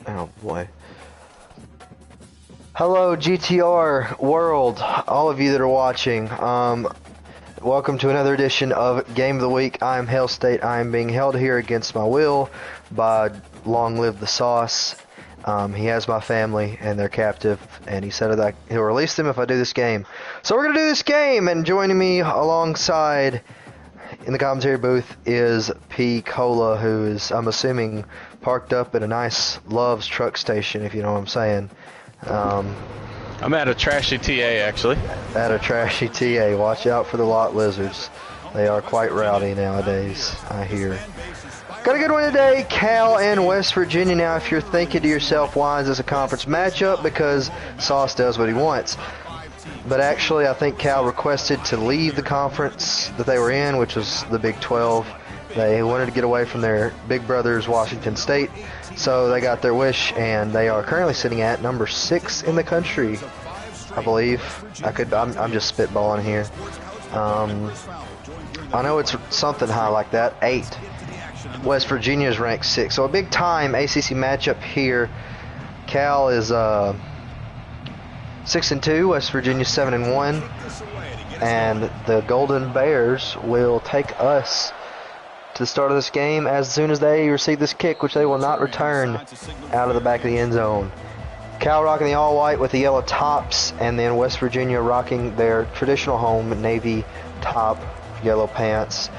Oh boy. Hello GTR world, all of you that are watching. Welcome to another edition of Game of the Week. I'm Hell State. I'm being held here against my will by Long Live the Sauce. He has my family and they're captive, and he said that he'll release them if I do this game. So we're gonna do this game, and joining me alongside in the commentary booth is P. Cola, who is, I'm assuming, parked up at a nice Love's truck station, if you know what I'm saying. I'm at a trashy TA, actually. At a trashy TA. Watch out for the lot lizards. They are quite rowdy nowadays, I hear. Got a good one today, Cal and West Virginia. Now, if you're thinking to yourself, why is this a conference matchup? Because Sauce does what he wants. But actually, I think Cal requested to leave the conference that they were in, which was the Big 12. They wanted to get away from their big brothers, Washington State. So they got their wish, and they are currently sitting at number 6 in the country, I believe. I'm just spitballing here. I know it's something high like that. 8. West Virginia is ranked 6. So a big time ACC matchup here. Cal is 6-2. West Virginia 7-1. And the Golden Bears will take us to the start of this game as soon as they receive this kick, which they will not return out of the back of the end zone. Cal rocking the all-white with the yellow tops, and then West Virginia rocking their traditional home navy top, yellow pants.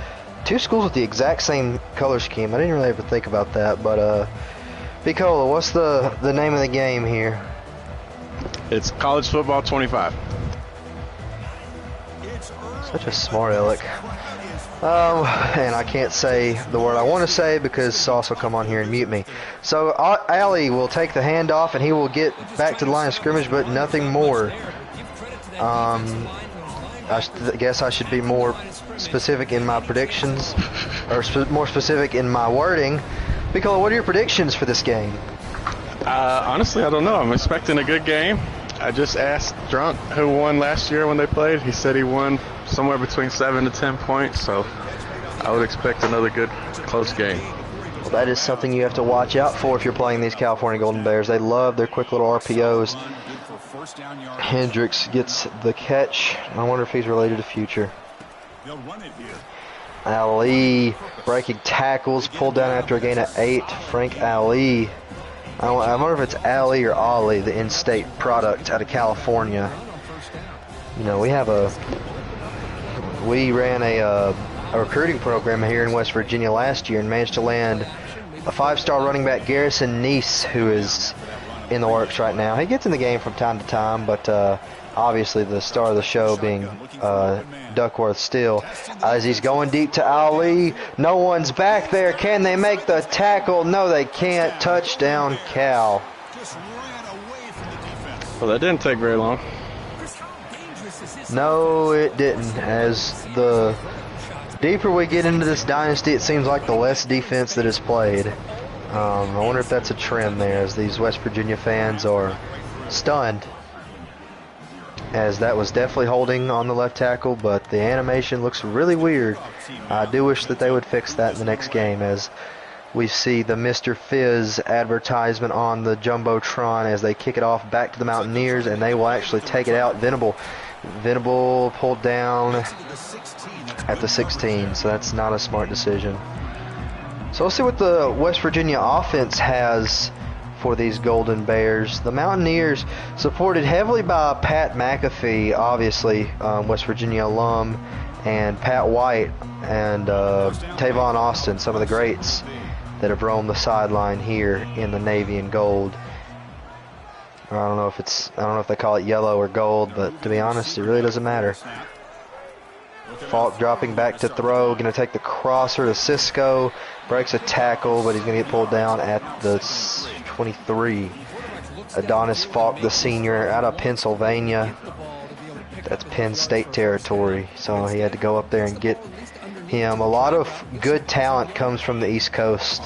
Two schools with the exact same color scheme. I didn't really ever think about that, but Picola, what's the name of the game here? It's College Football 25. Such a smart aleck. And I can't say the word I want to say because Sauce will come on here and mute me. So Allie will take the handoff and he will get back to the line of scrimmage, but nothing more. I guess I should be more specific in my predictions, or more specific in my wording. Picola, what are your predictions for this game? Honestly, I don't know. I'm expecting a good game. I just asked Drunk who won last year when they played. He said he won somewhere between 7 to 10 points, so I would expect another good, close game. Well, that is something you have to watch out for if you're playing these California Golden Bears. They love their quick little RPOs. Hendricks gets the catch. I wonder if he's related to Future. Ali breaking tackles, pulled down after a gain of 8. Frank Ali. I wonder if it's Ali or Ollie, the in-state product out of California. You know, we ran a recruiting program here in West Virginia last year and managed to land a 5-star running back, Garrison Neese, who is in the works right now. He gets in the game from time to time, but obviously the star of the show being Duckworth still. As he's going deep to Ali, no one's back there. Can they make the tackle? No, they can't. Touchdown, Cal. Well, that didn't take very long. No, it didn't. As the deeper we get into this dynasty, it seems like the less defense that is played. I wonder if that's a trend there, as these West Virginia fans are stunned, as that was definitely holding on the left tackle, but the animation looks really weird. I do wish that they would fix that in the next game, as we see the Mr. Fizz advertisement on the Jumbotron as they kick it off back to the Mountaineers, and they will actually take it out. Venable pulled down at the 16, so that's not a smart decision. So let's see what the West Virginia offense has for these Golden Bears. The Mountaineers, supported heavily by Pat McAfee, obviously West Virginia alum, and Pat White and Tavon Austin, some of the greats that have roamed the sideline here in the navy and gold. I don't know if they call it yellow or gold, but to be honest, it really doesn't matter. Falk dropping back to throw, going to take the crosser to Cisco, breaks a tackle, but he's going to get pulled down at the 23. Adonis Falk, the senior, out of Pennsylvania. That's Penn State territory, so he had to go up there and get him. A lot of good talent comes from the East Coast.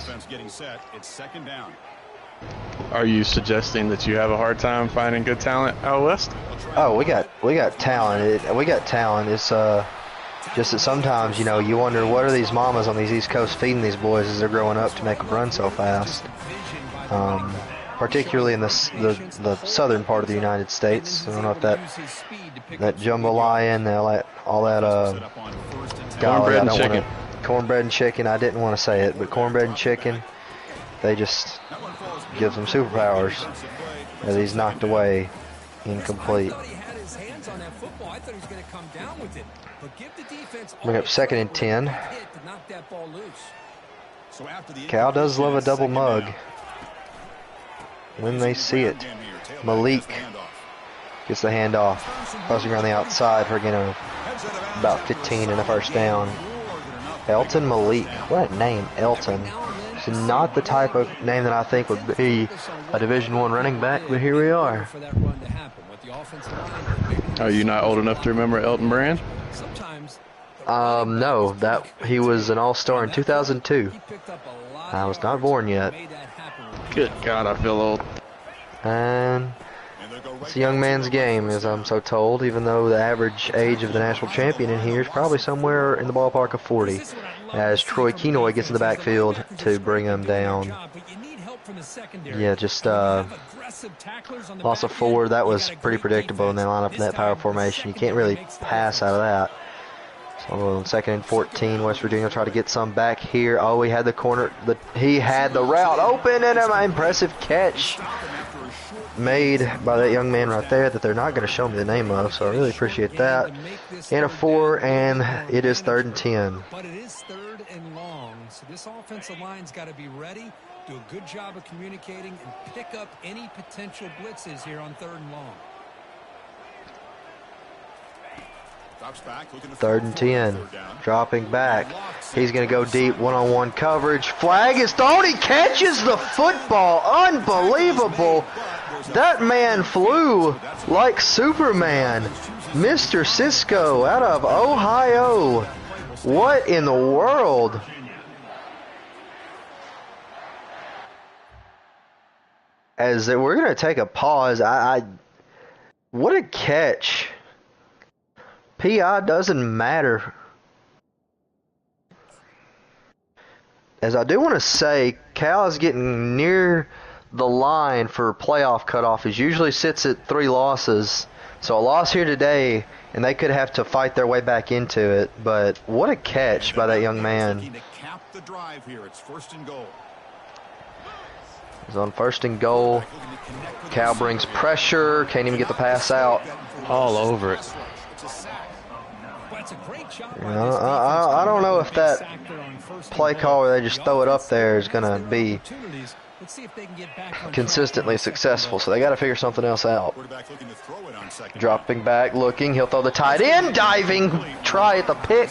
Are you suggesting that you have a hard time finding good talent out west? Oh, we got talent. We got talent. It's just that sometimes, you know, you wonder what are these mamas on these East Coast feeding these boys as they're growing up to make them run so fast. particularly in the southern part of the United States. I don't know if that jambalaya, all that golly, Cornbread and chicken. Cornbread and chicken. I didn't want to say it, but cornbread and chicken, they just give them superpowers as he's knocked away, incomplete. Bring up 2nd and 10. Cal does love a double mug when they see it. Malik gets the handoff, buzzing around the outside for again about 15 and a first down. Elton Malik, what a name, Elton. It's not the type of name that I think would be a Division I running back, but here we are. Are you not old enough to remember Elton Brand? No, that he was an all-star in 2002. I was not born yet. Good God, I feel old. And it's a young man's game, as I'm so told, even though the average age of the national champion in here is probably somewhere in the ballpark of 40, as Troy Kenoy gets in the backfield to bring him down. Yeah, just loss of 4. That was pretty predictable when they line up in that power formation. You can't really pass out of that. So 2nd and 14, West Virginia will try to get some back here. Oh, he had the corner. He had the route open, and an impressive catch made by that young man right there that they're not going to show me the name of, so I really appreciate that. And a 4, and it is 3rd and 10. But it is 3rd and long, so this offensive line's got to be ready, do a good job of communicating, and pick up any potential blitzes here on 3rd and long. 3rd and 10, dropping back. He's going to go deep, one-on-one coverage. Flag is thrown. He catches the football. Unbelievable. That man flew like Superman. Mr. Cisco out of Ohio. What in the world? As we're going to take a pause. What a catch. PI doesn't matter. As I do want to say, Cal is getting near the line for playoff cutoff. He usually sits at 3 losses. So a loss here today, and they could have to fight their way back into it. But what a catch by that young man. He's on 1st and goal. Cal brings pressure. Can't even get the pass out. All over it. I don't know if that play call where they just throw it up there is going to be consistently successful, so they got to figure something else out. Dropping back, looking, he'll throw the tight end, diving, try at the pick.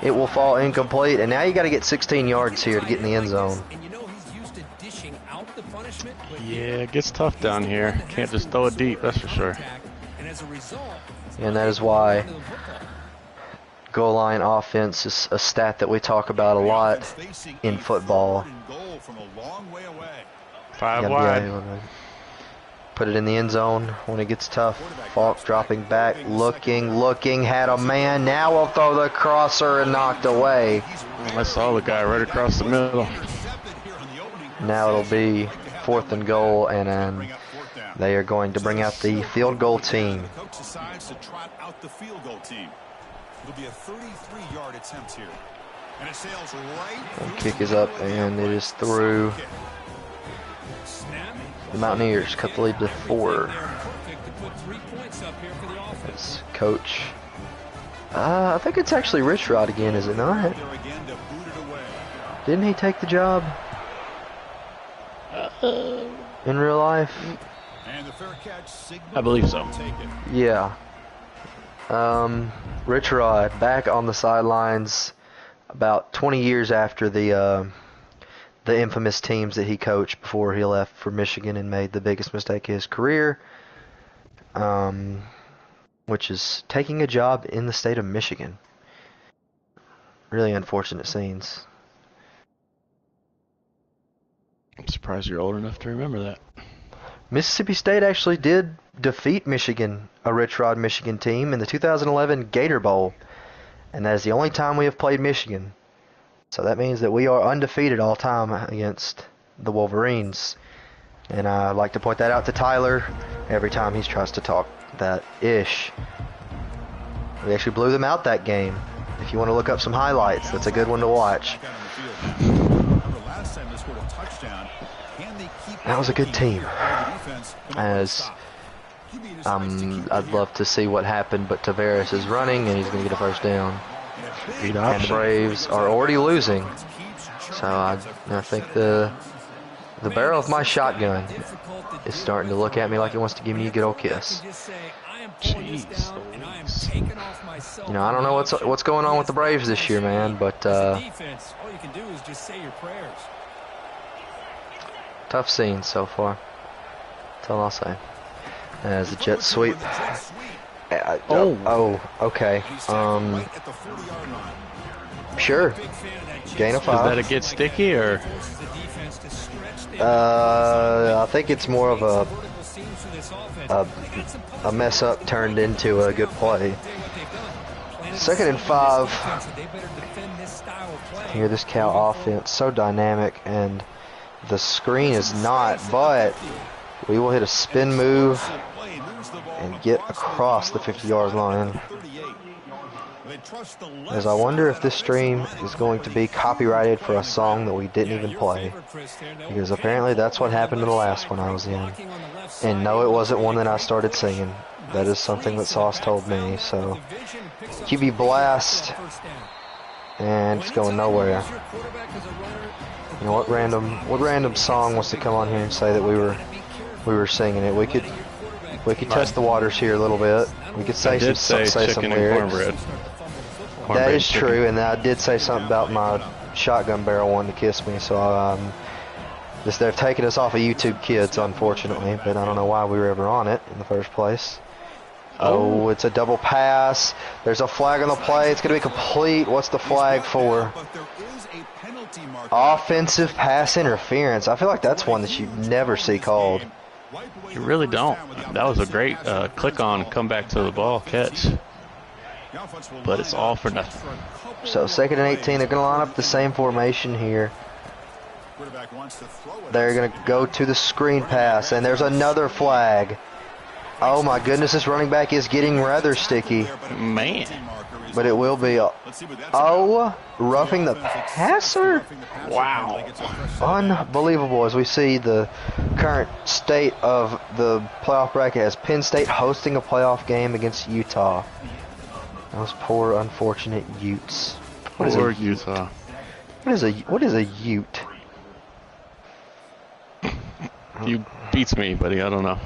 It will fall incomplete, and now you got to get 16 yards here to get in the end zone. Yeah, it gets tough down here. Can't just throw it deep, that's for sure. And that is why goal line offense is a stat that we talk about a lot in football. 5 wide. Put it in the end zone when it gets tough. Falk dropping back, looking, had a man. Now we'll throw the crosser and knocked away. I saw the guy right across the middle. Now it'll be 4th and goal, and then they are going to bring out the field goal team. It'll be a 33-yard attempt here. And it sails right. Kick is up, and it is through. The Mountaineers cut the lead to 4. That's Coach. I think it's actually Rich Rod again, is it not? Didn't he take the job in real life? I believe so. Yeah. Rich Rod back on the sidelines about 20 years after the infamous teams that he coached before he left for Michigan and made the biggest mistake of his career, which is taking a job in the state of Michigan. Really unfortunate scenes. I'm surprised you're old enough to remember that. Mississippi State actually did defeat Michigan, a Rich Rod Michigan team, in the 2011 Gator Bowl. And that is the only time we have played Michigan. So that means that we are undefeated all time against the Wolverines. And I like to point that out to Tyler every time he tries to talk that ish. We actually blew them out that game. If you want to look up some highlights, that's a good one to watch. That was a good team. As I'd love to see what happened, but Tavares is running and he's going to get a first down. And the Braves are already losing. So I think the barrel of my shotgun is starting to look at me like it wants to give me a good old kiss. Jeez. You know, I don't know what's going on with the Braves this year, man, but tough scenes so far. That's all I'll say. As a jet sweep. Okay. Sure. Gain of 5. Is that a get sticky or? I think it's more of a mess up turned into a good play. 2nd and 5. Here, this Cal offense so dynamic, and the screen is not, but we will hit a spin move and get across the 50-yard line. As I wonder if this stream is going to be copyrighted for a song that we didn't even play. Because apparently that's what happened to the last one I was in. And no, it wasn't one that I started singing. That is something that Sauce told me. So, QB blast. And it's going nowhere. You know, what random song wants to come on here and say that we were singing it? We could test the waters here a little bit. We could say some lyrics. That is true, and I did say something about my shotgun barrel wanting to kiss me, so they've taken us off of YouTube Kids, unfortunately, but I don't know why we were ever on it in the first place. Oh, it's a double pass. There's a flag on the play. It's going to be complete. What's the flag for? Offensive pass interference. I feel like that's one that you never see called. You really don't. That was a great click on, come back to the ball catch. But it's all for nothing. So 2nd and 18, they're going to line up the same formation here. They're going to go to the screen pass, and there's another flag. Oh my goodness, this running back is getting rather sticky. Man. But it will be, roughing the passer? Wow. Unbelievable, as we see the current state of the playoff bracket as Penn State hosting a playoff game against Utah. Those poor, unfortunate Utes. What is a Utah? What is a Ute? You beats me, buddy. I don't know.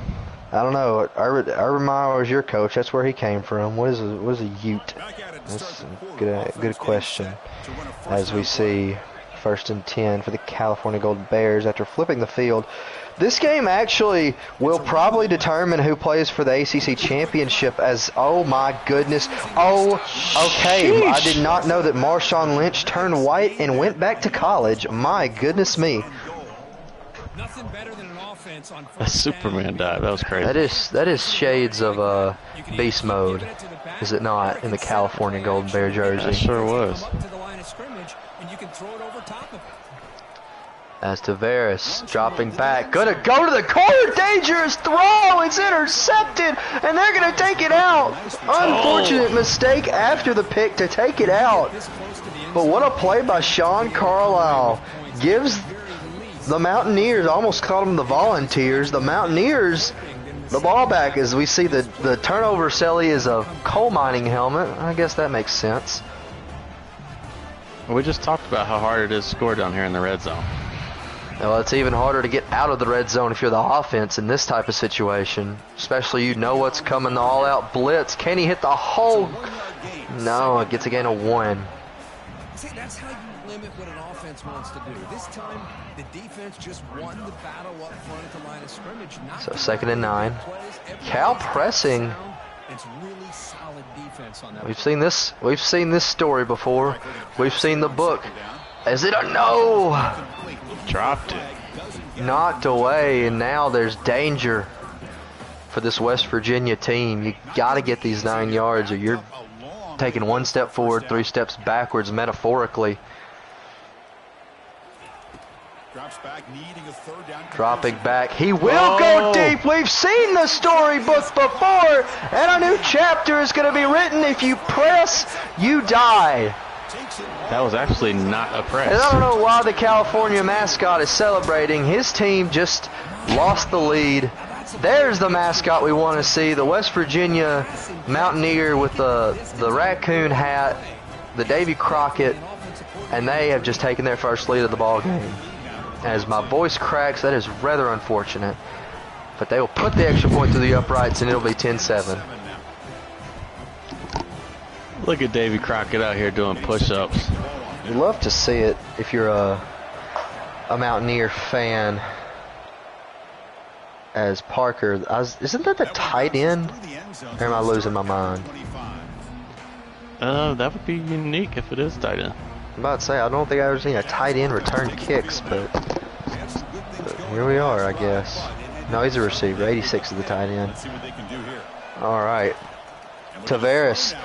I don't know. Urban Meyer was your coach. That's where he came from. What is a Ute? That's a good question. As we see 1st and 10 for the California Golden Bears after flipping the field. This game actually will probably determine who plays for the ACC championship as, oh my goodness. Oh, okay. Sheesh. I did not know that Marshawn Lynch turned white and went back to college. My goodness me. Nothing better than an offense on a Superman dive. That was crazy. That is shades of beast mode, is it not, in the California Golden Bear jersey? It sure was. As Tavares dropping back, gonna go to the corner, dangerous throw, it's intercepted, and they're gonna take it out. Unfortunate mistake after the pick to take it out. But what a play by Sean Carlisle. Gives the Mountaineers, I almost called them the Volunteers, the Mountaineers the ball back, as we see the turnover Selly is a coal mining helmet. I guess that makes sense. We just talked about how hard it is to score down here in the red zone. Well, it's even harder to get out of the red zone if you're the offense in this type of situation. Especially, you know what's coming, the all-out blitz. Can he hit the hole? No, it gets a gain of 1. See, that's how you limit what an offense wants to do. This time, the defense just won the battle up front at the line of scrimmage. So 2nd and 9. Cal pressing. It's really solid defense on that. We've seen this story before. We've seen the book. Is it a no? Dropped it. Knocked away, and now there's danger for this West Virginia team. You got to get these 9 yards, or you're taking 1 step forward, 3 steps backwards, metaphorically. Drops back, needing a third down. Dropping back. He will go deep. We've seen the storybook before, and a new chapter is going to be written. If you press, you die. That was actually not a press. And I don't know why the California mascot is celebrating. His team just lost the lead. There's the mascot we want to see, the West Virginia Mountaineer with the raccoon hat, the Davy Crockett, and they have just taken their first lead of the ball game. As my voice cracks, that is rather unfortunate. But they will put the extra point through the uprights, and it'll be 10-7. Look at Davy Crockett out here doing push-ups. You'd love to see it if you're a Mountaineer fan. As Parker, isn't that the tight end? Or am I losing my mind? That would be unique if it is tight end. I'm about to say, I don't think I've ever seen a tight end return kicks, but here we are, I guess. No, he's a receiver. 86 is the tight end. All right. Tavares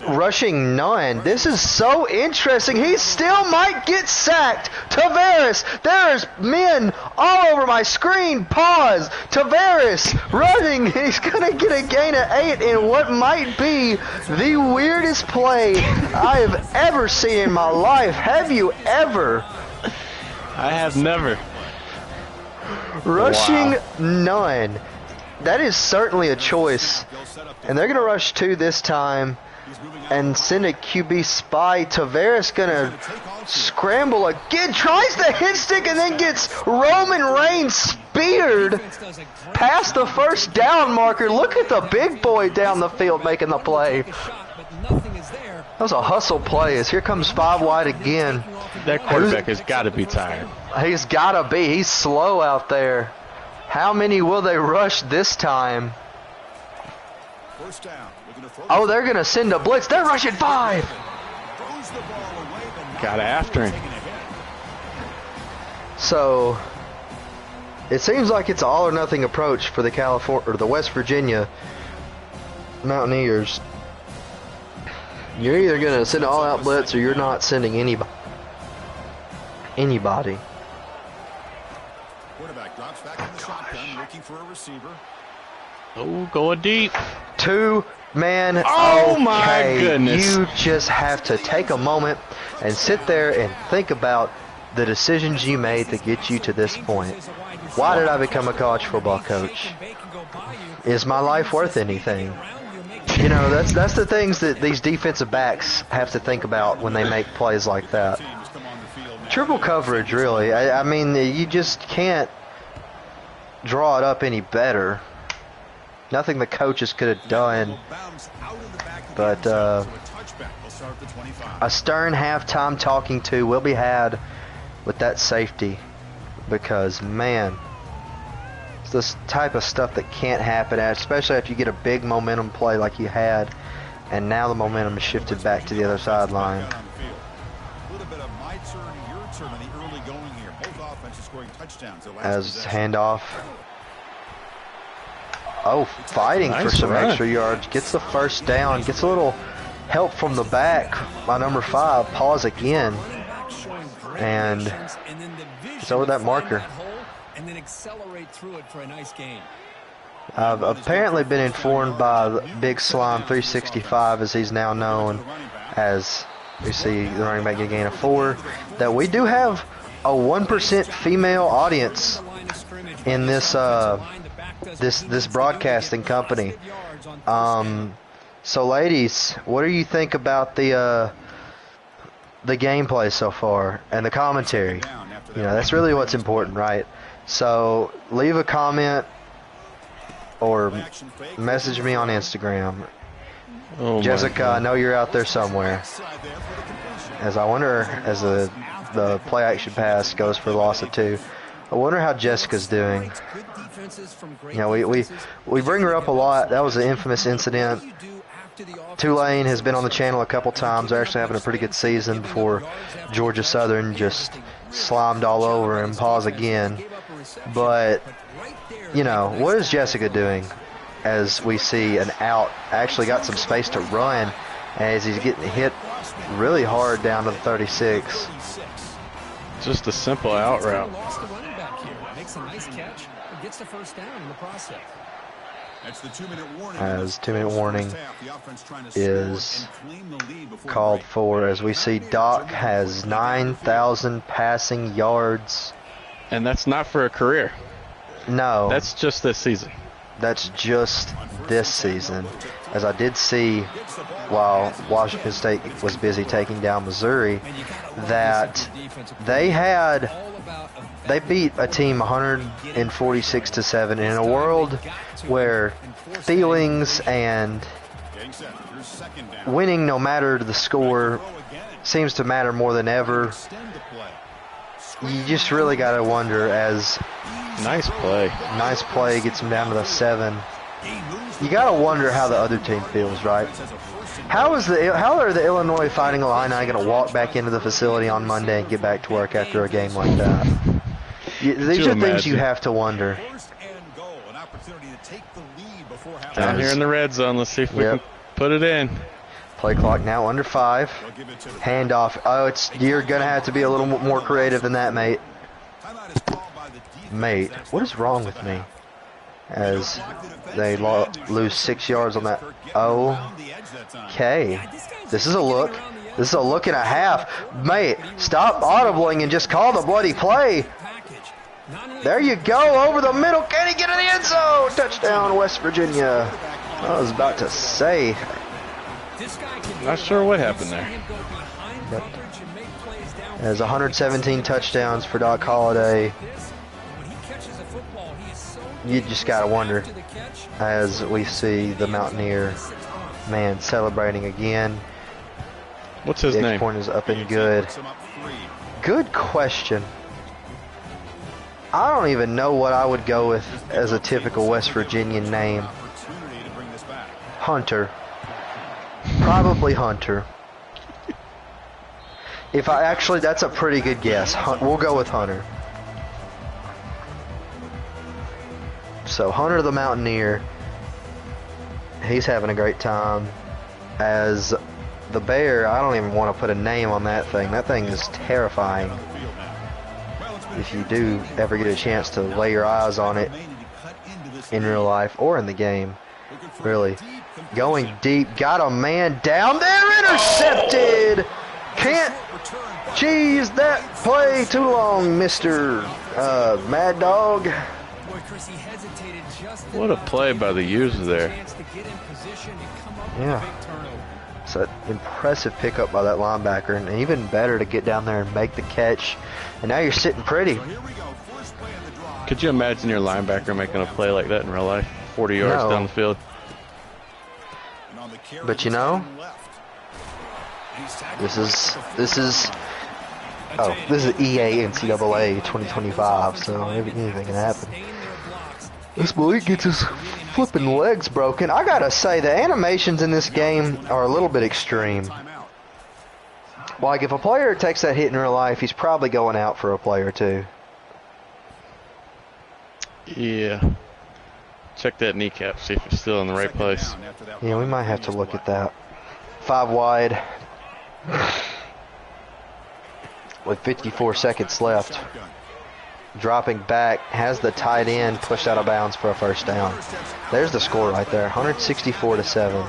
rushing none. This is so interesting. He still might get sacked. Tavares, there's men all over my screen. Pause. Tavares running. He's going to get a gain of 8 in what might be the weirdest play I have ever seen in my life. Have you ever? I have never. Rushing none. That is certainly a choice. And they're going to rush 2 this time and send a QB spy. Tavares going to scramble again, tries the hit stick, and then gets Roman Reigns speared past the first down marker. Look at the big boy down the field making the play. That was a hustle play as here comes 5 wide again. That quarterback has got to be tired. He's got to be. He's slow out there. How many will they rush this time? Oh, they're going to send a blitz. They're rushing 5. Got after him. So, it seems like it's an all or nothing approach for the West Virginia Mountaineers. You're either going to send an all-out blitz or you're not sending anybody. Quarterback drops back in the shotgun, looking for a receiver. Oh, going deep. 2-man. Oh, my goodness. You just have to take a moment and sit there and think about the decisions you made to get you to this point. Why did I become a college football coach? Is my life worth anything? You know, that's the things that these defensive backs have to think about when they make plays like that. Triple coverage, really. I mean, you just can't draw it up any better. Nothing the coaches could have done. But a stern halftime talking to will be had with that safety. Because, man, it's this type of stuff that can't happen, especially if you get a big momentum play like you had. And now the momentum is shifted back to the other sideline. As handoff. Oh, fighting for some extra yards. Gets the first down. Gets a little help from the back by number 5. Pause again. And it's over that marker. I've apparently been informed by Big Slime 365, as he's now known, as we see the running back get a gain of 4, that we do have a 1% female audience in this this broadcasting company. So ladies, what do you think about the gameplay so far and the commentary? You know, that's really what's important, right? So leave a comment or message me on Instagram. Oh, Jessica, I know you're out there somewhere. As I wonder, as the play action pass goes for loss of 2, I wonder how Jessica's doing. You know, we bring her up a lot. That was an infamous incident. Tulane has been on the channel a couple times. They're actually having a pretty good season before Georgia Southern just slimed all over him. Pause again. But, you know, what is Jessica doing? As we see an out, actually got some space to run as he's getting hit really hard down to the 36. Just a simple out route. Lost the running back here. Makes a nice catch and gets the first down in the process. That's the 2-minute warning. As 2-minute warning is called for, as we see Doc has 9,000 passing yards. And that's not for a career. No. That's just this season. That's just this season. As I did see while Washington State was busy taking down Missouri, that they beat a team 146-7 in a world where feelings and winning no matter the score seems to matter more than ever. You just really got to wonder, as nice play gets them down to the 7. You got to wonder how the other team feels, right? How are the Illinois Fighting Illini going to walk back into the facility on Monday and get back to work after a game like that? These are things you have to wonder. Down here in the red zone, let's see if we can put it in. Play clock now under 5. Handoff. Oh, you're going to have to be a little more creative than that, mate. Mate, what is wrong with me? As they lose 6 yards on that. Okay. This is a look. This is a look and a half. Mate, stop audibling and just call the bloody play. There you go, over the middle. Can he get in the end zone? Touchdown, West Virginia. I was about to say. Not sure what happened there. Yep. There's 117 touchdowns for Doc Holliday. You just got to wonder, as we see the Mountaineer man celebrating again. What's his name? Point is up and good. Good question. I don't even know what I would go with as a typical West Virginian name. Hunter. Probably Hunter. That's a pretty good guess. We'll go with Hunter. So Hunter the Mountaineer, he's having a great time. As the Bear, I don't even want to put a name on that thing. That thing is terrifying. If you do ever get a chance to lay your eyes on it in real life or in the game, really. Going deep, got a man down there, intercepted! Can't cheese that play too long, Mr. Mad Dog. What a play by the user there. Yeah. It's an impressive pickup by that linebacker, and even better to get down there and make the catch. And now you're sitting pretty. Could you imagine your linebacker making a play like that in real life? 40 yards down the field. But you know, this is EA NCAA 2025, so anything can happen. This Malik gets his flipping legs broken. I gotta say, the animations in this game are a little bit extreme. Like, if a player takes that hit in real life, he's probably going out for a play or two. Yeah. Check that kneecap, see if it's still in the right place. Yeah, we might have to look at that. 5 wide. With 54 seconds left. Dropping back, has the tight end pushed out of bounds for a first down. There's the score right there, 164-7.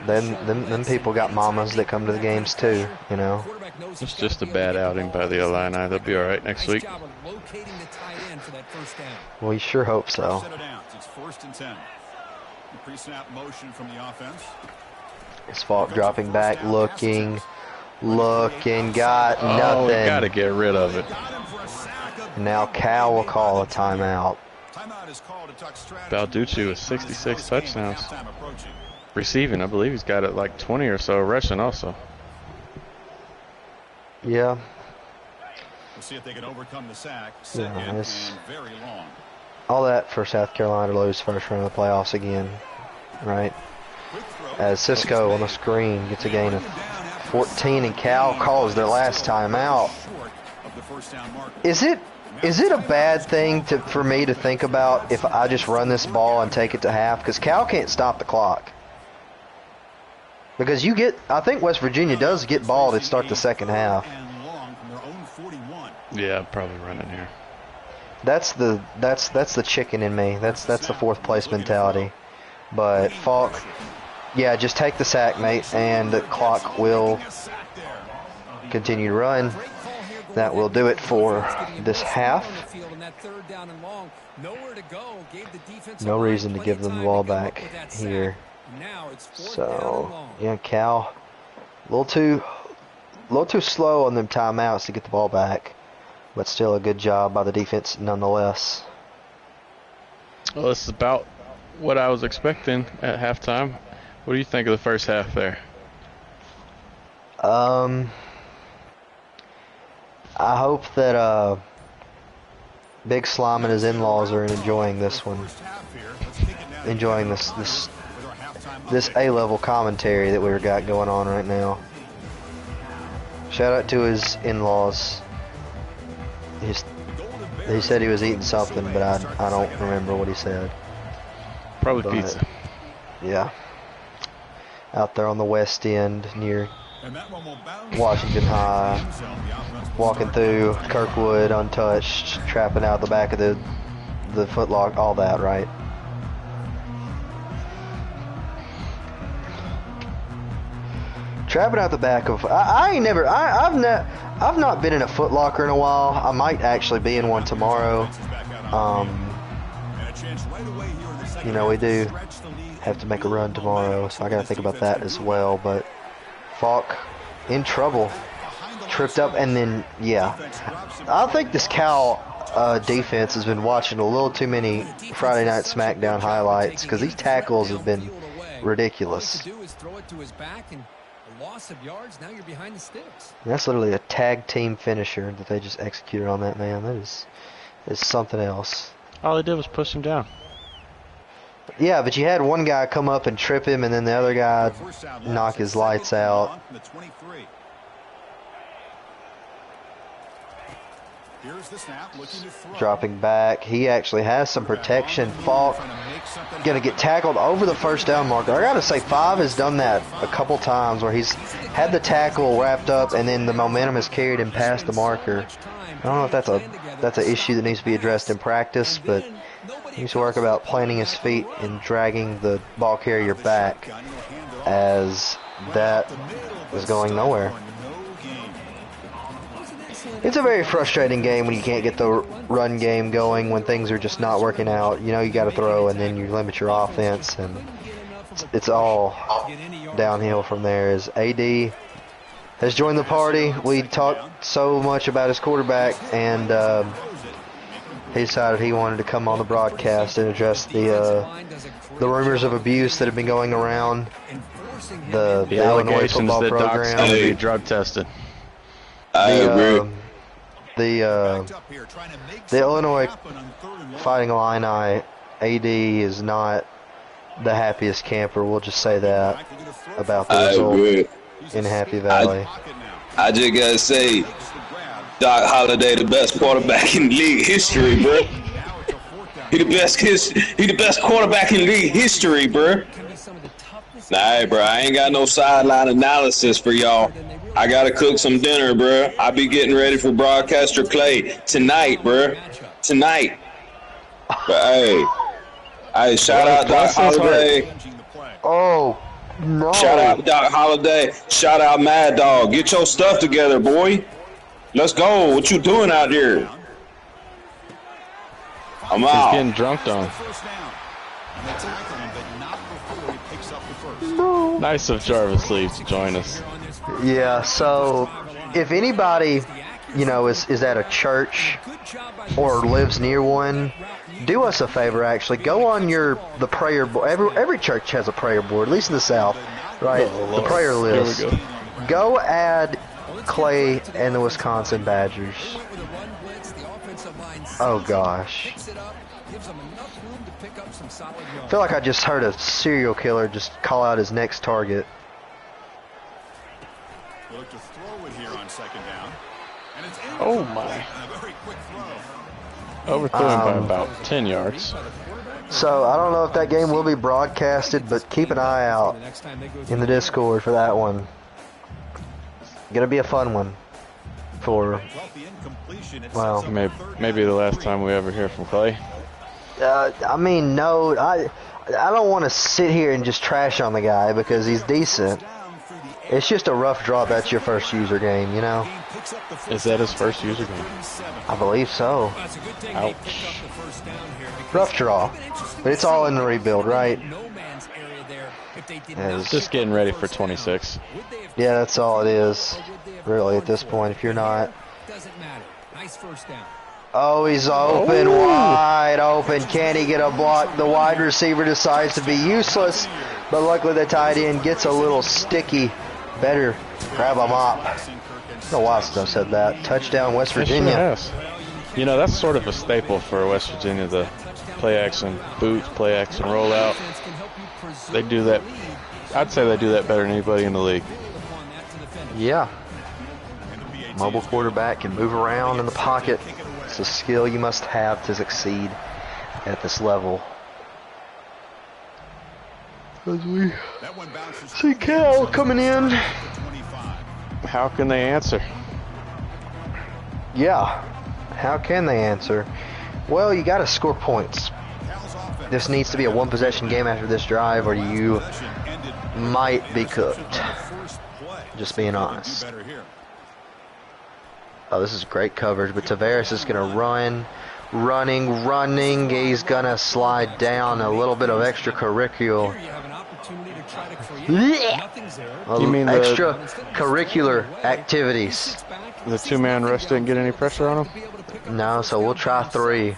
Then people got mamas that come to the games too, you know. It's just a bad outing by the Illini. They'll be all right next week. We sure hope so. It's 1st and 10. Pre-snap motion from the offense. It's Falk dropping back, looking, got nothing. Got to get rid of it. Now Cal will call a timeout. Balducci with 66 touchdowns. Receiving, I believe he's got it like 20 or so. Rushing also. Yeah. We'll see if they can overcome the sack. Very long. All that for South Carolina to lose first round of the playoffs again, right? As Cisco on the screen gets a gain of 14, and Cal calls their last timeout. Is it a bad thing for me to think about if I just run this ball and take it to half? Because Cal can't stop the clock. Because I think West Virginia does get ball to start the second half. Yeah, probably running here. That's the chicken in me. That's the fourth place mentality. But Falk, yeah, just take the sack, mate, and the clock will continue to run. That will do it for this half. No reason to give them the ball back here. So yeah, Cal, a little too slow on them timeouts to get the ball back, but still a good job by the defense nonetheless. Well, this is about what I was expecting at halftime. What do you think of the first half there? I hope that Big Slime and his in-laws are enjoying this one, enjoying this A-level commentary that we've got going on right now. Shout out to his in-laws. He said he was eating something, but I don't remember what he said. Probably pizza. Yeah. Out there on the west end near Washington High, walking through Kirkwood untouched, trapping out the back of the footlock, all that, right? Trapping out the back of I've not been in a Foot Locker in a while. I might actually be in one tomorrow. You know, we do have to make a run tomorrow, so I gotta think about that as well. But Falk in trouble, tripped up, and then yeah, I think this Cal defense has been watching a little too many Friday Night SmackDown highlights, because these tackles have been ridiculous. Loss of yards, now you're behind the sticks. That's literally a tag team finisher that they just executed on that man. That is something else. All they did was push him down. Yeah, but you had one guy come up and trip him, and then the other guy knock his lights out. Dropping back. He actually has some protection. Falk going to get tackled over the first down marker. I got to say, Five has done that a couple times where he's had the tackle wrapped up and then the momentum has carried him past the marker. I don't know if that's an issue that needs to be addressed in practice, but he needs to work about planting his feet and dragging the ball carrier back, as that is going nowhere. It's a very frustrating game when you can't get the run game going, when things are just not working out. You know, you got to throw, and then you limit your offense, and it's all downhill from there. As AD has joined the party, we talked so much about his quarterback, and he decided he wanted to come on the broadcast and address the rumors of abuse that have been going around the Illinois football that program. Doc's going to be drug tested. I agree. The Illinois Fighting Illini AD is not the happiest camper. We'll just say that about the result in Happy Valley. I just gotta say, Doc Holliday, the best quarterback in league history, bro. He the best quarterback in league history, bro. Nah, bro, I ain't got no sideline analysis for y'all. I gotta cook some dinner, bro. I be getting ready for broadcaster Clay tonight, bro. Tonight. But hey, shout out Doc Holliday. Oh no! Shout out Doc Holliday. Shout out Mad Dog. Get your stuff together, boy. Let's go. What you doing out there? I'm out. He's getting drunked on. Nice of Jarvis Lee to join us. Yeah, so if anybody, you know, is at a church or lives near one, do us a favor, actually. Go on the prayer board. Every church has a prayer board, at least in the South, right? The prayer list. Here we Go add Clay and the Wisconsin Badgers. Oh, gosh. I feel like I just heard a serial killer just call out his next target. Oh my. Overthrew him by about 10 yards. So I don't know if that game will be broadcasted, but keep an eye out in the Discord for that one. Gonna be a fun one. For well, maybe the last time we ever hear from Clay. I mean, no, I don't want to sit here and just trash on the guy because he's decent. It's just a rough draw. That's your first user game, you know. Is that his first user game? I believe so. Ouch. Rough draw, but it's all in the rebuild, right? It's just getting ready for 26. Yeah, that's all it is, really, at this point. If you're not. Oh, he's open, wide open. Can he get a block? The wide receiver decides to be useless, but luckily the tight end gets a little sticky. Better grab him up. No, Waston said that. Touchdown, West Virginia. Yes. You know, that's sort of a staple for West Virginia, the play action boots, play action rollout. They do that. I'd say they do that better than anybody in the league. Yeah. Mobile quarterback can move around in the pocket. It's a skill you must have to succeed at this level. As we see Cal coming in. How can they answer? Yeah. How can they answer? Well, you got to score points. This needs to be a one-possession game after this drive, or you might be cooked. Just being honest. Oh, this is great coverage, but Tavares is going to running. He's going to slide down. A little bit of extracurricular. You mean extracurricular activities? The two-man rush didn't get any pressure on him? No, so we'll try 3.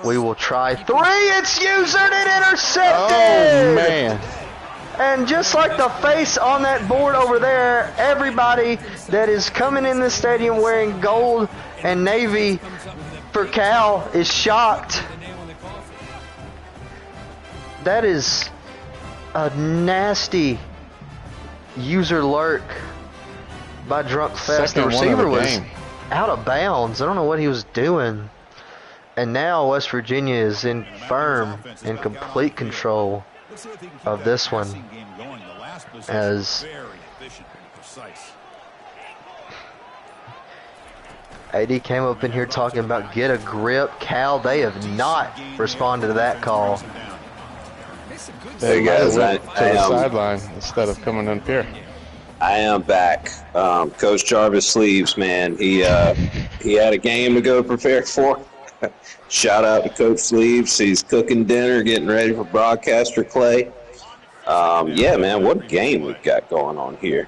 We will try 3. It's usered and intercepted. Oh, man. And just like the face on that board over there, everybody that is coming in this stadium wearing gold and navy for Cal is shocked. That is a nasty user lurk by Drunk Fest. The receiver was out of bounds. I don't know what he was doing. And now West Virginia is in complete control of this one, as AD came up in here talking about get a grip. Cal, they have not responded to that call. They guys to the sideline instead of coming up here. I am back. Coach Jarvis Sleeves, man, he had a game to go prepare for. Shout out to Coach Sleeves. He's cooking dinner, getting ready for broadcaster Clay. Yeah, man, what a game we've got going on here.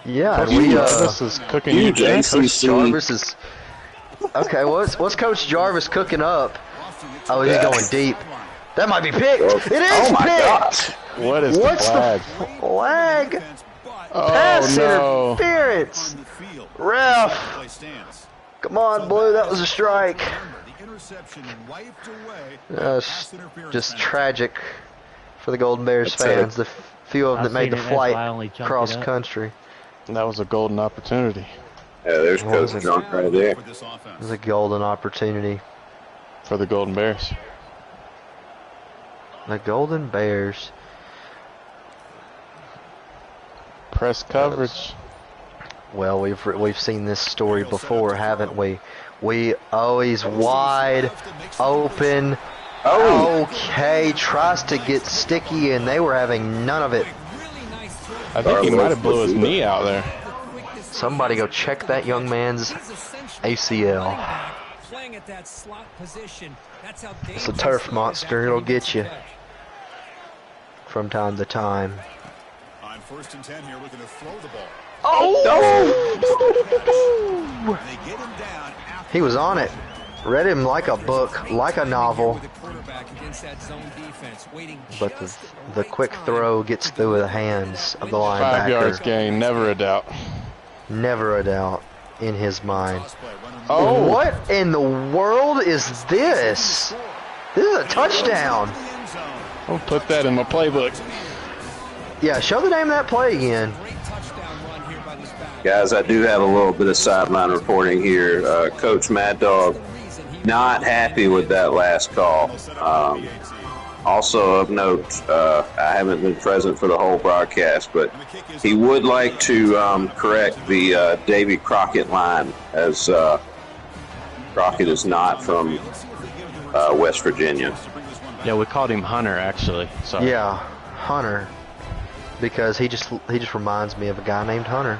Yeah, and Jarvis is cooking. Coach Jarvis is okay. What's Coach Jarvis cooking up? Oh, he's going deep. That might be picked. It is oh my picked. gosh! What's the flag? Flag? Oh, Pass no. interference. Ref. Come on, Blue. That was a strike. Just tragic for the Golden Bears fans. The few of them that made the flight cross country. That was a golden opportunity. Yeah, there's Coach Drunk right there. It was a golden opportunity for the Golden Bears. The Golden Bears. Press coverage. Well, we've seen this story before, haven't we? He's wide open. Oh. Okay, tries to get sticky, and they were having none of it. I think he might have blew his knee out there. Somebody go check that young man's ACL. It's a turf monster. It'll get you from time to time. On 1st and 10 here, looking to throw the ball. Oh! He was on it. Read him like a book, like a novel. But the quick throw gets through the hands of the linebacker. 5 yards gain, never a doubt. Never a doubt in his mind. Oh, what in the world is this? This is a touchdown. I'll put that in my playbook. Yeah, show the name of that play again. Guys, I do have a little bit of sideline reporting here. Coach Mad Dog not happy with that last call. Also of note, I haven't been present for the whole broadcast, but he would like to correct the Davy Crockett line, as Crockett is not from West Virginia. Yeah, we called him Hunter, actually. So. Yeah, Hunter, because he just reminds me of a guy named Hunter.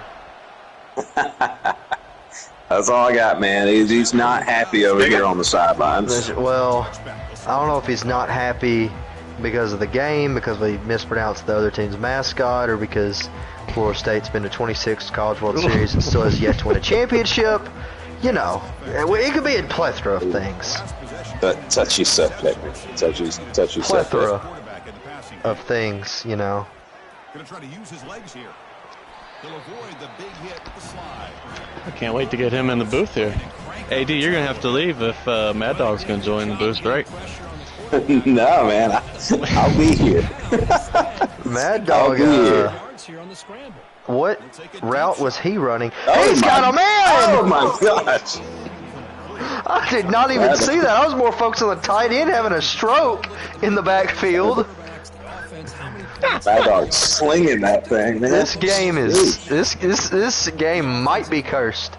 That's all I got, man. He's not happy over here on the sidelines. Well, I don't know if he's not happy because of the game, because we mispronounced the other team's mascot, or because Florida State's been to 26 College World Series and still has yet to win a championship. You know, it could be a plethora of things. But touchy subject. Touchy Plethora subject. of things, you know. Gonna try to use his legs here. He'll avoid the big hit with the slide. I can't wait to get him in the booth here. AD, you're going to have to leave if Mad Dog's going to join the booth, right? No, man. I'll be here. Mad Dog, what route was he running? He's got a man! Oh, my gosh. I did not even see that. I was more focused on the tight end having a stroke in the backfield. Mad Dog slinging that thing, man. This game is this game might be cursed.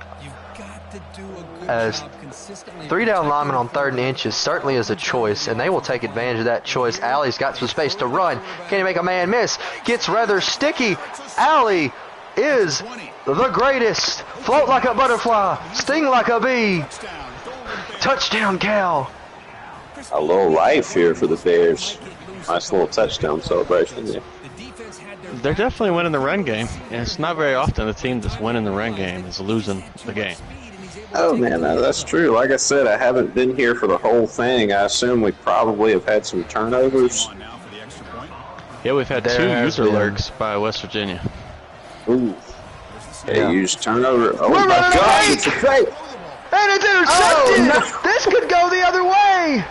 As 3 down linemen on 3rd and inches certainly is a choice, and they will take advantage of that choice. Alley's got some space to run. Can he make a man miss? Gets rather sticky. Alley is the greatest. Float like a butterfly, sting like a bee. Touchdown, Cal. A little life here for the Bears. Nice little touchdown celebration there. They're definitely winning the run game. And it's not very often a team that's winning the run game is losing the game. Oh, man, that's true. Like I said, I haven't been here for the whole thing. I assume we probably have had some turnovers. Yeah, we've had 2 user lurks by West Virginia. Ooh. They used turnover. Oh, We're my running gosh, a it's a fake. And it's intercepted! Oh, no. This could go the other way!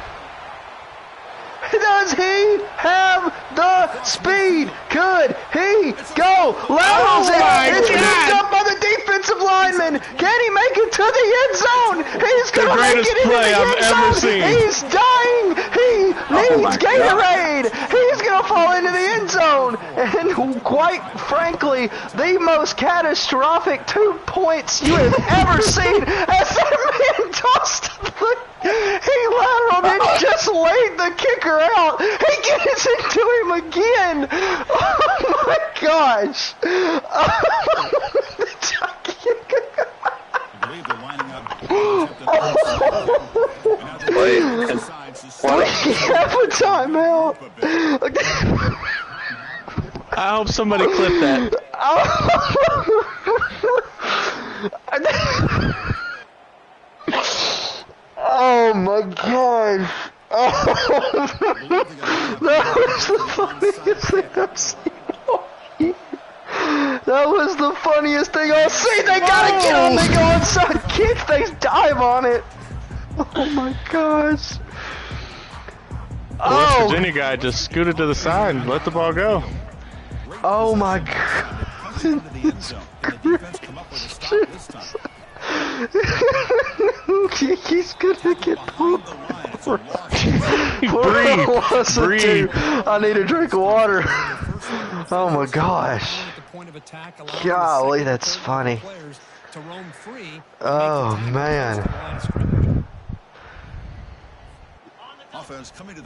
Does he have the speed? Could he go? Laterals it! It's picked up by the defensive lineman! Can he make it to the end zone? He's gonna make it into the end zone! He's dying! He needs Gatorade! He's gonna fall into the end zone! And quite frankly, the most catastrophic 2 points you have ever seen as that man tossed he lateraled and just laid the kicker out. He gets into him again. Oh my gosh. Wait, we have a timeout. I hope somebody clipped that. Oh my gosh! Oh, that was the funniest thing I've seen all year. That was the funniest thing I've seen. They gotta get on. They go inside kick. They dive on it. Oh my gosh! The West Virginia guy just scooted to the side and let the ball go. Oh my god! He's gonna get pulled. Breathe. I need a drink of water. Oh my gosh. Golly, that's funny. Oh man.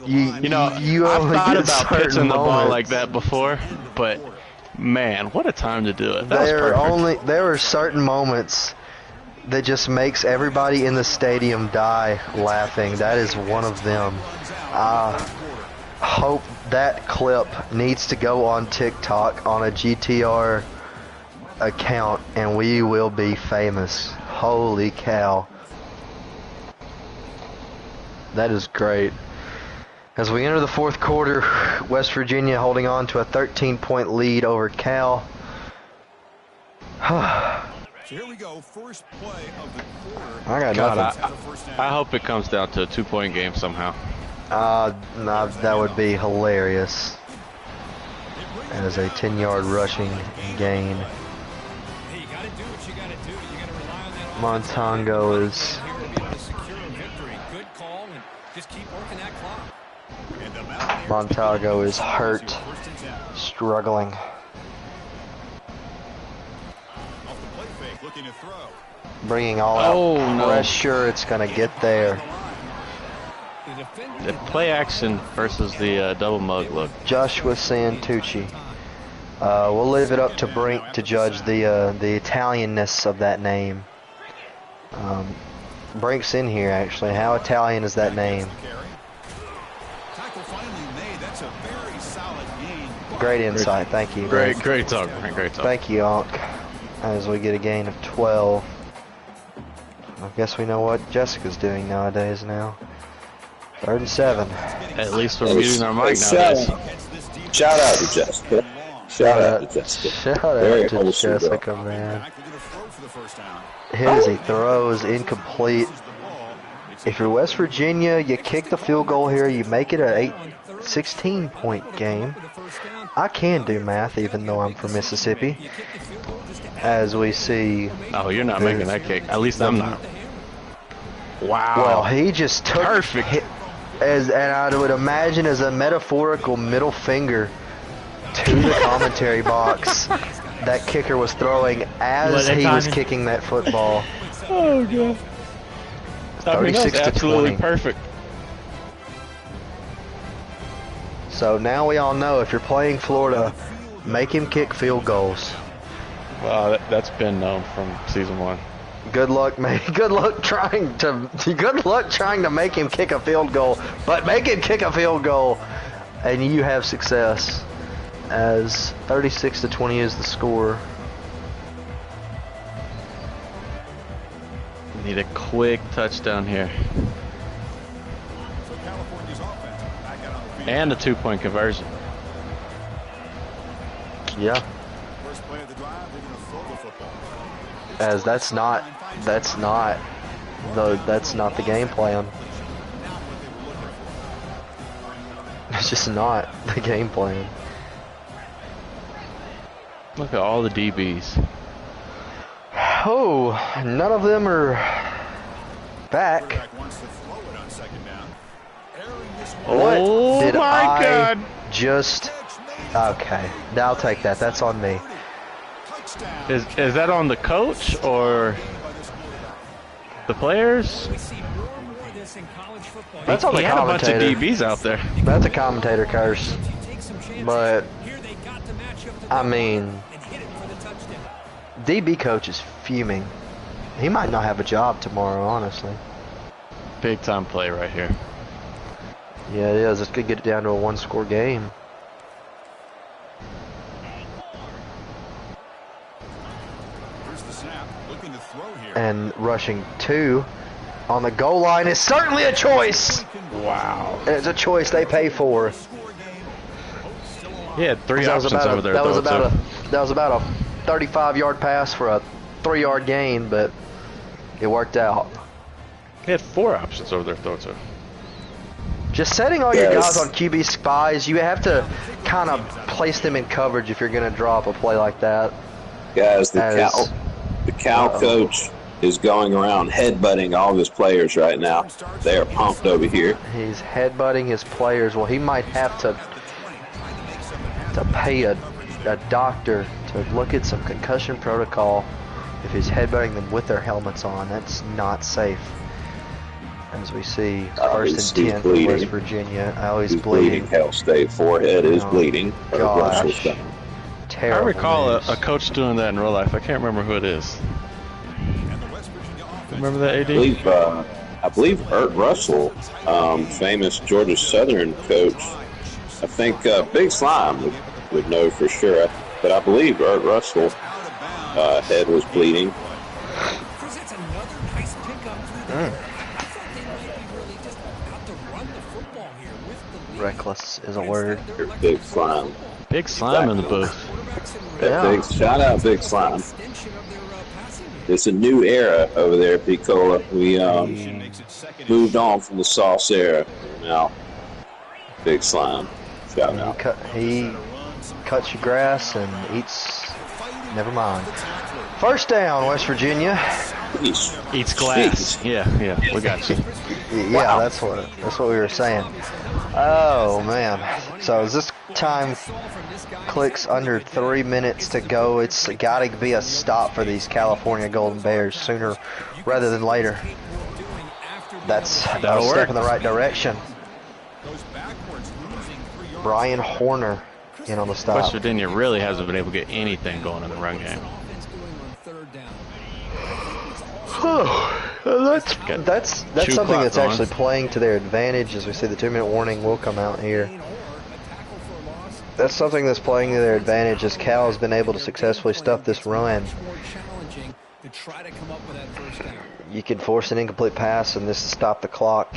You know, I've thought about pitching the ball like that before, but man, what a time to do it. There are certain moments that just makes everybody in the stadium die laughing. That is one of them. I hope that clip needs to go on TikTok on a GTR account, and we will be famous. Holy cow. That is great. As we enter the 4th quarter, West Virginia holding on to a 13-point lead over Cal. So here we go, first play of the quarter. I got nothing. I hope it comes down to a 2-point game somehow. No, that would be hilarious. As a 10-yard rushing gain. Montongo is Just keep working that clock. Montalvo is hurt, struggling. Bringing all out pressure, it's going to get there. The play action versus the double mug look. Joshua Santucci. We'll leave it up to Brink to judge the Italianness of that name. Brink's in here, actually. How Italian is that name? Great insight, thank you. Great talk, Brink. Great talk. Thank you, Onk. As we get a gain of 12. I guess we know what Jessica's doing nowadays now. 3rd and 7. At least we're muting our mic nowadays. Shout out to Jessica. Shout out to Jessica. Shout out to Jessica, man. Hit as he throws, incomplete. If you're West Virginia, you kick the field goal here, you make it a 16-point game. I can do math even though I'm from Mississippi. As we see... Oh, you're not making that kick. At least I'm not. Wow. Well, he just took... Perfect. And I would imagine as a metaphorical middle finger to the commentary box that kicker was throwing as he was kicking that football. Oh, God. 36 to absolutely 20. Perfect. So now we all know if you're playing Florida, make him kick field goals. Wow, that's been known from season 1. Good luck, mate. Good luck trying to make him kick a field goal, but make him kick a field goal, and you have success. As 36 to 20 is the score. Need a quick touchdown here. And a 2-point conversion. Yeah. As that's not the game plan. It's just not the game plan. Look at all the DBs. Oh, none of them are back. Oh, what did my God. Just... Okay, I'll take that. That's on me. Is that on the coach or the players? That's on the He had a bunch of commentator. DBs out there. That's a commentator curse. But, I mean, DB coach is fuming. He might not have a job tomorrow, honestly. Big time play right here. Yeah, it is. It's going to get it down to a 1-score game. And rushing 2 on the goal line is certainly a choice. Wow. And it's a choice they pay for. He had 3 options over there. That was about a 35-yard pass for a 3-yard gain, but it worked out. He had 4 options over there, throw to. Just setting all your guys on QB spies, you have to kind of place them in coverage if you're going to draw up a play like that. Guys, the Cal coach is going around headbutting all of his players right now. They are pumped over here. He's headbutting his players. Well, he might have to pay a doctor to look at some concussion protocol if he's headbutting them with their helmets on. That's not safe. As we see, 1st and 10 for West Virginia. Oh, he's bleeding. Hell State forehead is bleeding. Gosh. Terrible. I recall a coach doing that in real life. I can't remember who it is. Remember that, AD? I believe Ert Russell, famous Georgia Southern coach. I think Big Slime would know for sure, but I believe Ert Russell head was bleeding. Reckless is a word. Big Slime. Big Slime in the booth. Yeah. Shout out Big Slime. It's a new era over there at Picola. We moved on from the sauce era. Now, Big Slime. Shout out. He cuts your grass and eats. Never mind. 1st down, West Virginia. Eats glass. Yeah, we got you. Yeah, that's what we were saying. Oh man. So as this time clicks under 3 minutes to go, it's got to be a stop for these California Golden Bears sooner rather than later. That's a step in the right direction. Brian Horner in on the stop. West Virginia really hasn't been able to get anything going in the run game. That's something that's actually playing to their advantage. As we see, the 2-minute warning will come out here. That's something that's playing to their advantage, as Cal has been able to successfully stuff this run. You can force an incomplete pass and this will stop the clock,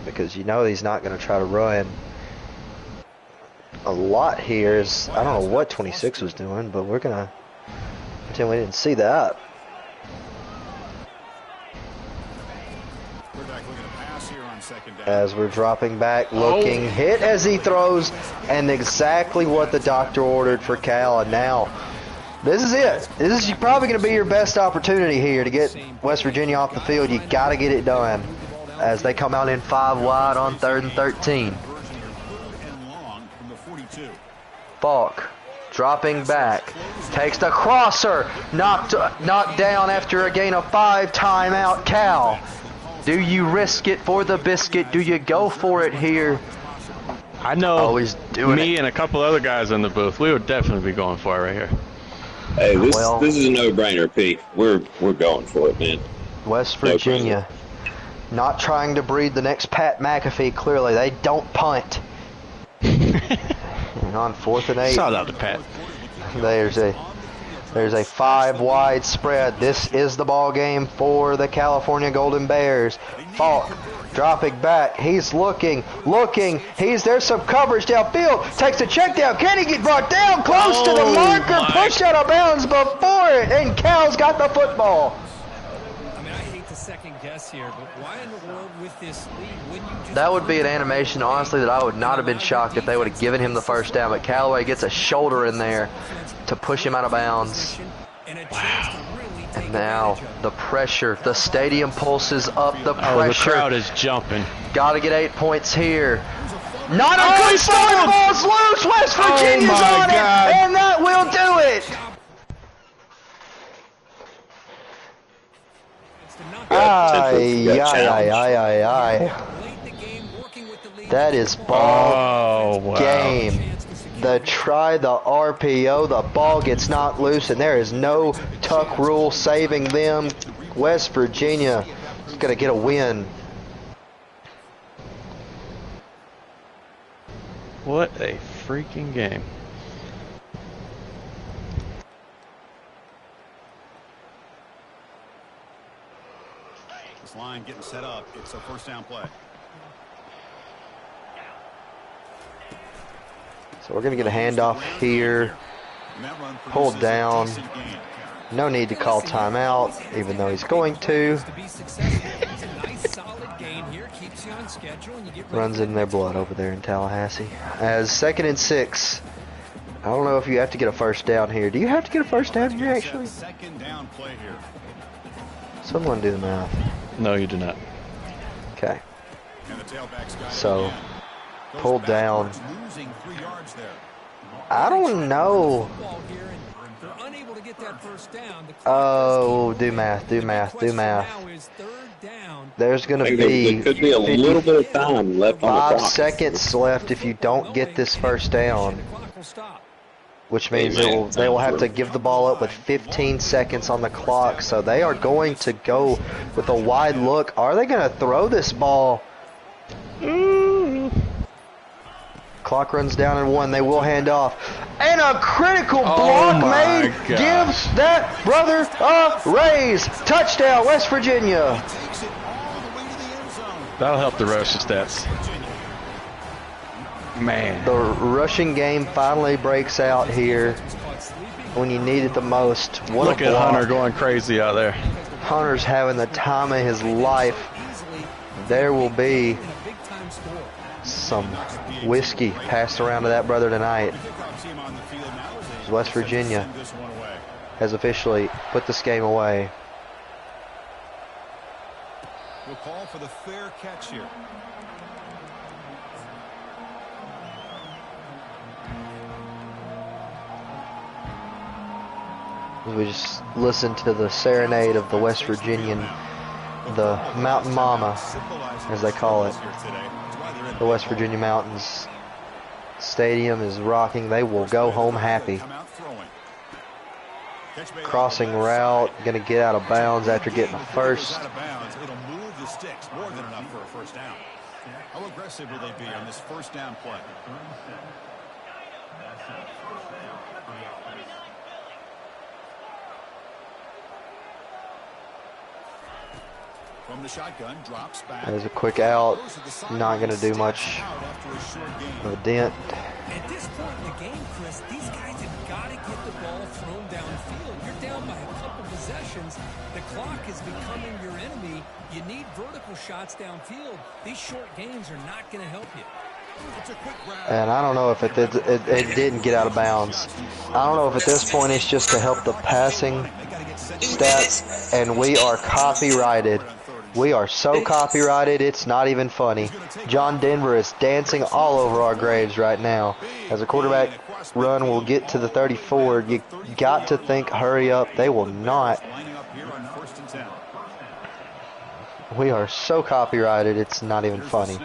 because you know he's not going to try to run. A lot here is, I don't know what 26 was doing, but we're going to pretend we didn't see that. As we're dropping back, looking, hit as he throws, and exactly what the doctor ordered for Cal. And now, this is it. This is probably going to be your best opportunity here to get West Virginia off the field. You got to get it done as they come out in 5 wide on 3rd and 13. Falk dropping back, takes the crosser, knocked down after a gain of 5. Timeout, Cal. Do you risk it for the biscuit? Do you go for it here? I know me and a couple other guys in the booth, we would definitely be going for it right here. Hey, this is a no-brainer, Pete. We're going for it, man. West Virginia, not trying to breed the next Pat McAfee. Clearly, they don't punt. And on 4th and 8. Shout out to Pat. There's a 5 wide spread. This is the ball game for the California Golden Bears. Falk dropping back. He's looking. There's some coverage downfield. Takes a check down. Can he get brought down? Close to the marker. Pushed out of bounds before it. And Cal's got the football. I mean, I hate to second guess here, but why in the world with this lead wouldn't you just... That would be an animation, honestly, that I would not have been shocked if they would have given him the first down. But Callaway gets a shoulder in there to push him out of bounds. Wow. And now the pressure, the stadium pulses up, the pressure. Oh, the crowd is jumping. Got to get 8 points here. Not a good start, ball's loose. West Virginia's on it, and that will do it. That is ball game. The try, the RPO, the ball gets knocked loose, and there is no tuck rule saving them. West Virginia is going to get a win. What a freaking game. This line getting set up. It's a 1st down play. So we're going to get a handoff here. Pulled down. No need to call timeout, even though he's going to. Runs in their blood over there in Tallahassee. As 2nd and 6. I don't know if you have to get a 1st down here. Do you have to get a 1st down here, actually? Someone do the math. No, you do not. Okay. So, pulled down. I don't know. Oh, do math. There's going to be there could be a little bit of time left on the clock. 5 seconds left if you don't get this 1st down, which means they will have to give the ball up with 15 seconds on the clock. So they are going to go with a wide look. Are they going to throw this ball? Clock runs down in 1. They will hand off. And a critical block made. Gives that brother a raise. Touchdown, West Virginia. That'll help the rushing stats. Man. The rushing game finally breaks out here when you need it the most. Look at Hunter going crazy out there. Hunter's having the time of his life. There will be some whiskey passed around to that brother tonight. West Virginia has officially put this game away. We'll call for the fair catch here. We just listened to the serenade of the West Virginian, the Mountain Mama, as they call it. The West Virginia Mountains Stadium is rocking. They will go home happy. Crossing route, going to get out of bounds after getting a first. It'll move the sticks more than enough for a first down. How aggressive will they be on this first down play? From the shotgun, drops back. There's a quick out. Not going to do much of a dent. At this point in the game, Chris, these guys have got to get the ball thrown downfield. You're down by a couple possessions. The clock is becoming your enemy. You need vertical shots downfield. These short gains are not going to help you. And I don't know if it didn't get out of bounds. I don't know if at this point it's just to help the passing stats, and we are copyrighted. We are so copyrighted, it's not even funny. John Denver is dancing all over our graves right now. As a quarterback run will get to the 34, you got to think, hurry up. They will not. We are so copyrighted, it's not even funny.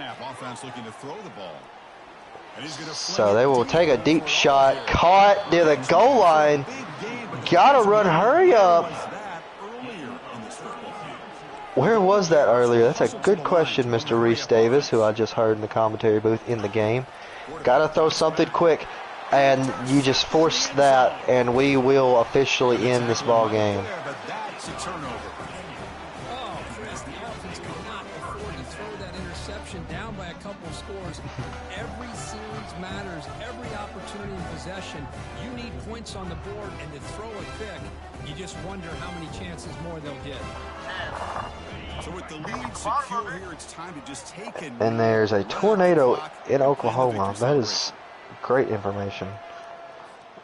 So they will take a deep shot. Caught near the goal line. Gotta run, hurry up. Where was that earlier? That's a good question, Mr. Reese Davis, who I just heard in the commentary booth in the game. Gotta throw something quick, and you just force that, and we will officially end this ball game. Oh, Chris, the offense could not afford to throw that interception down by a couple of scores. Every series matters. Every opportunity in possession. You need points on the board, and to throw a pick, you just wonder how many chances more they'll get. So with the lead secure here, it's time to just take it. And there's a tornado in Oklahoma. That is great information.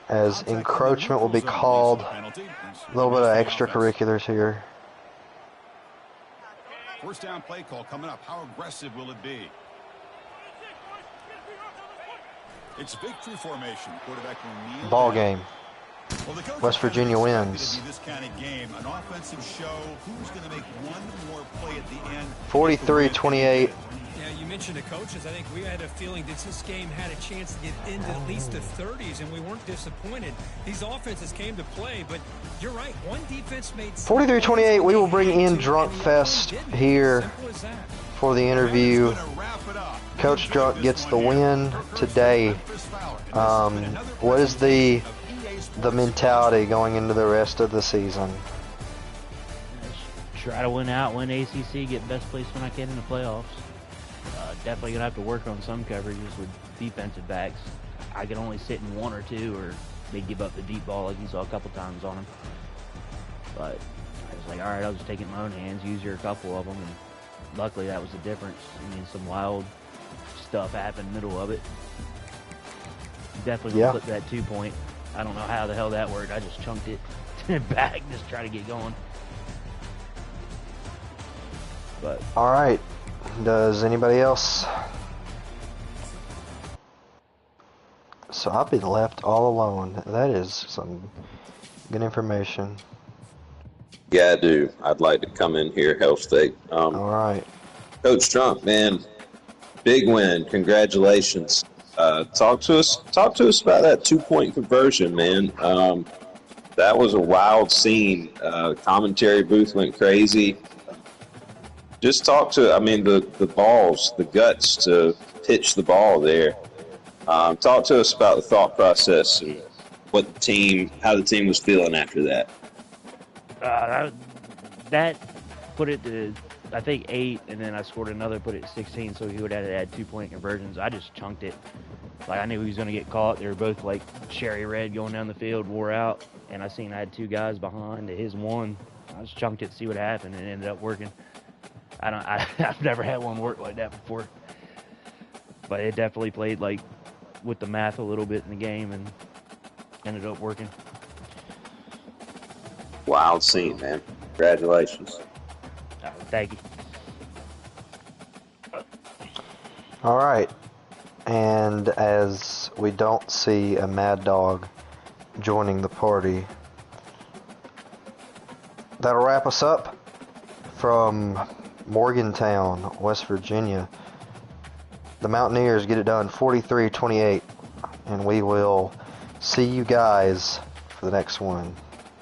As encroachment will be called. A little bit of extracurriculars here. First down play call coming up. How aggressive will it be? It's victory formation. Quarterback will kneel Ball down. game. West Virginia wins. 43-28. Yeah, you mentioned the coaches. I think we had a feeling that this game had a chance to get into at least the 30s, and we weren't disappointed. These offenses came to play, but you're right. One defense made 43-28. We will bring in Drunk Fest here for the interview. Coach Drunk gets the win today. What is the mentality going into the rest of the season? Try to win out, win ACC, get best placement I can in the playoffs. Definitely gonna have to work on some coverages with defensive backs. I can only sit in one or two, or they give up the deep ball like you saw a couple times on them. But I was like, all right, I'll just take it in my own hands, use your couple of them, and luckily that was the difference. I mean, some wild stuff happened in the middle of it. Definitely flip that 2-point. I don't know how the hell that worked. I just chunked it back, just try to get going. But all right. Does anybody else? So I've been left all alone. That is some good information. Yeah, I do. I'd like to come in here, Hell State. All right. Coach Trump, man, big win. Congratulations. Talk to us about that 2-point conversion, man. That was a wild scene. Commentary booth went crazy. Just talk to, I mean, the balls, the guts to pitch the ball there. Talk to us about the thought process and how the team was feeling after that. That put it to, I think, 8, and then I scored another, put it 16, so he would have to add 2-point conversions. I just chunked it. Like, I knew he was going to get caught. They were both, like, cherry red going down the field, wore out, and I seen I had 2 guys behind to his 1. I just chunked it to see what happened, and it ended up working. I've never had one work like that before. But it definitely played, like, with the math a little bit in the game and ended up working. Wild scene, man. Congratulations. Thank you. Alright, and as we don't see a Mad Dog joining the party, that'll wrap us up from Morgantown, West Virginia. The Mountaineers get it done 43-28, and we will see you guys for the next one.